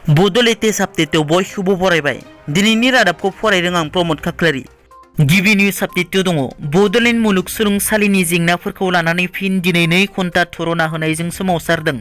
बड' लेटेस्ट आपडेटआव बयखौबो बरायबाय। दिनैनि रादाबखौ फरायदों आं प्रमद खाख्लारि। गिबि निउज आपडेटआव दङ बड'लेण्ड मुलुगसोलोंसालिनि जेंनाफोरखौ लानानै फिन दिनै 2 घन्टा धरना होनायजों सोमावसारदों।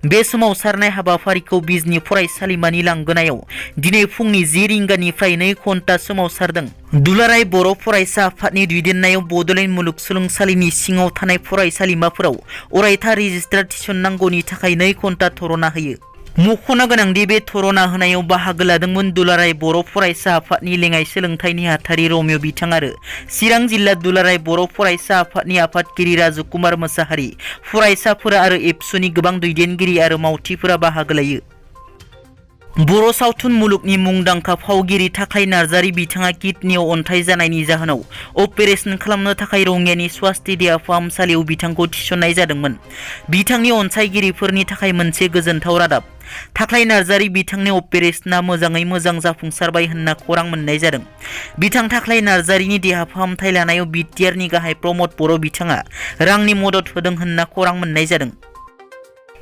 बे सोमावसारनाय हाबाफारिखौ बिजनी फरायसालिमानि लांगोनायाव दिनै फुंनि 10 रिंगानिफ्राय 2 घन्टा सोमावसारदों। दुलाराय बर' फरायसा आफादनि दैदेननायाव बड'लेण्ड मुलुगसोलोंसालिनि सिङाव थानाय फरायसालिमाफोराव अरायथा रेजिस्ट्रार थिसननांगौनि थाखाय 2 घन्टा धरना होयो। मख'नो गोनांदि बे धरना होनायाव बाहागो लादोंमोन दुलाराय बर' फरायसा आफादनि लेङाइ सोलोंथाइनि नेहाथारि रमिय बिथां आरो चिरां जिल्ला दुलाराय बर' फरायसा आफादनि आफादगिरि राजकुमार मोसाहारि, फरायसाफोरा आरो एबसुनि गोबां दैदेनगिरि आरो मावथिफोरा बाहागो लायो। बर' सावथुन मुलुगनि मुंदांखा फावगिरि थाख्लाय नार्जारी बिथाङा किडनियाव अन्थाइ जानायनि जाहोनाव अपारेशन खालामनो थाखाय रंगियानि स्वास्थ्य देहा फाहामसालियाव बिथांखौ थिसननाय जादोंमोन। बिथांनि अनसायगिरिफोरनि थाखाय मोनसे गोजोनथाव रादाब। थाख्लाय नार्जारी बिथांनि अपारेशना मोजाङै मोजां जाफुंसारबाय होनना खौरां मोननाय जादों। बिथां थाख्लाय नार्जारीनि देहा फाहामथाय लानायाव बिटिआरनि गाहाय प्रमद बर' बिथाङा रांनि मदद होदों होनना खौरां मोननाय जादों।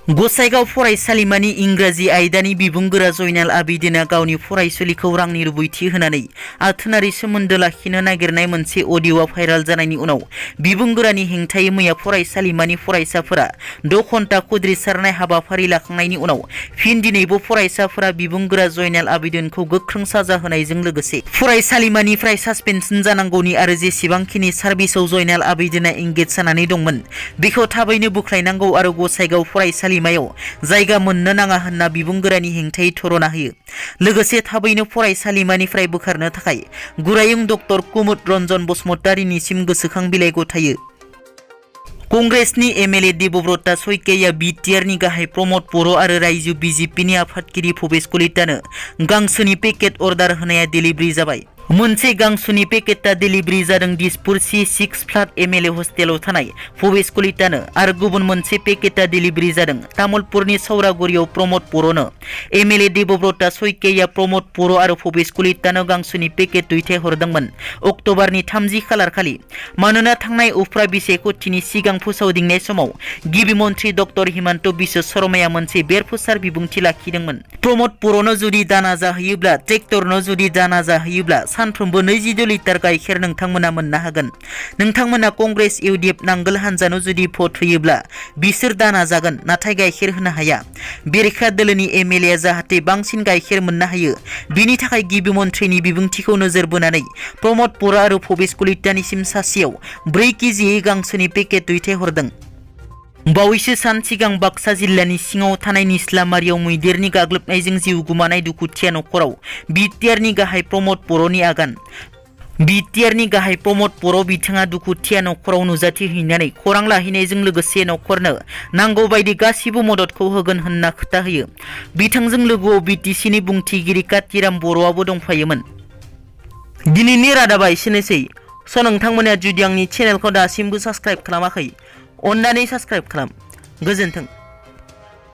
गसाइगाव फरायसालिमानि इंराजि आयदानि बिबुंगोरा जयनाल आबिदिना गावनि फरायसुलिखौ रांनि रुबैथि होनानै आथोनारि सोमोन्दो लाखिनो नागिरनाय मोनसे अडिअ'आ भाइराल जानायनि उनाव बिबुंगोरानि हेंथायै मैया फरायसालिमानि फरायसाफोरा 2 घन्टा खुद्रिसारनाय हाबाफारि लाखांनायनि उनाव फिन दिनैबो फरायसाफोरा बिबुंगोरा जयनाल आबिदिनखौ गोख्रों साजा होनायजों लोगोसे फरायसालिमानिफ्राय सासपेनसन जानांगौनि आरो जेसेबांखिनि सार्भिसआव जयनाल आबिदिना एंगेज जानानै दंमोन बेखौ थाबैनो बोख्लायनांगौ आरो गसाइगाव फरायसालिमायाव जायगा मोननो नाङा होनना बिबुंगोरानि हेंथायै धरना होयो। लोगोसे थाबैनो फरायसालिमानिफ्राय बोखारनो थाखाय गुरायुं डक्टर कुमुद रन्जन बसुमतारीनिसिम गोसोखां बिलाइ गथायो। कंग्रेसनि एमएलए देबब्रता सयकिया बिटिआरनि गाहाय प्रमद बर' आरो रायजो बिजेपिनि आफादगिरि भबेश कलितानो गांसोनि पेकेट अर्डार होनाया डेलिभारि जाबाय। मोनसे गांसोनि पेकेटआ डेलिभारि जादों दिसपुर C6 फ्लाट एमएलए हस्टेलाव थानाय भबेश कलितानो आरो गुबुन मोनसे पेकेटआ डेलिभारि जादों तामुलपुरनि सौरागुरियाव प्रमद बर'नो। एमएलए देबब्रता सयकिया प्रमद बर' आरो भबेश कलितानो गांसोनि पेकेट दैथायहरदोंमोन अक्ट'बरनि 30 खालार खालि। मानोना थांनाय उफ्रा बिसायख'थिनि सिगां फोसावदिंनाय समाव गिबि मन्थ्रि डक्टर हिमन्त बिश्व शर्माया मोनसे बेरफुसार बिबुंथि लाखिदोंमोन। प्रमद बर'नो जुदि दाना जाहैयोब्ला ट्रेक्टरनो जुदि दाना जाहैयोब्ला सानफ्रोमबो 22 लिटार गाइखेर नोंथांमोना मोननो हागोन। नोंथांमोना कंग्रेस इउडिएफ नांगोल हानजानो जुदि भट होयोब्ला बिसोर दाना जागोन नाथाय गाइखेर होनो हाया। बेरेखा दोलोनि एमएलए जाहाथे बांसिन गाइखेर मोननो हायो बिनि थाखाय गिबि मन्थ्रिनि बिबुंथिखौ नोजोर बोनानै प्रमद बर' आरो भबेश कलितानिसिम सासेयाव 4 केजियै गांसोनि पेकेट दैथायहरदों। बावैसो सान सिगां बाक्सा जिल्लानि सिङाव थानाय निस्लामारियाव मैदेरनि गाग्लोबनायजों जिउ गोमानाय दुखुथिया नखराव बिटिआरनि गाहाय प्रमद बर'नि आगान। बिटिआरनि गाहाय प्रमद बर' बिथाङा दुखुथिया नखराव नुजाथिहैनानै खौरां लाहैनायजों लोगोसे नखरनो नांगौ बायदि गासिबो मददखौ होगोन होनना खोथा होयो। बिथांजों लोगोआव बिटिसिनि बुंथिगिरि कातिराम बर'आबो दंफायोमोन। दिनैनि रादाबा एसेनोसै। नोंथांमोना जुदि आंनि चेनेलखौ दासिमबो साबस्क्राइब खालामाखै अन्नानै साबस्क्राइब खालाम। गोजोन्थों।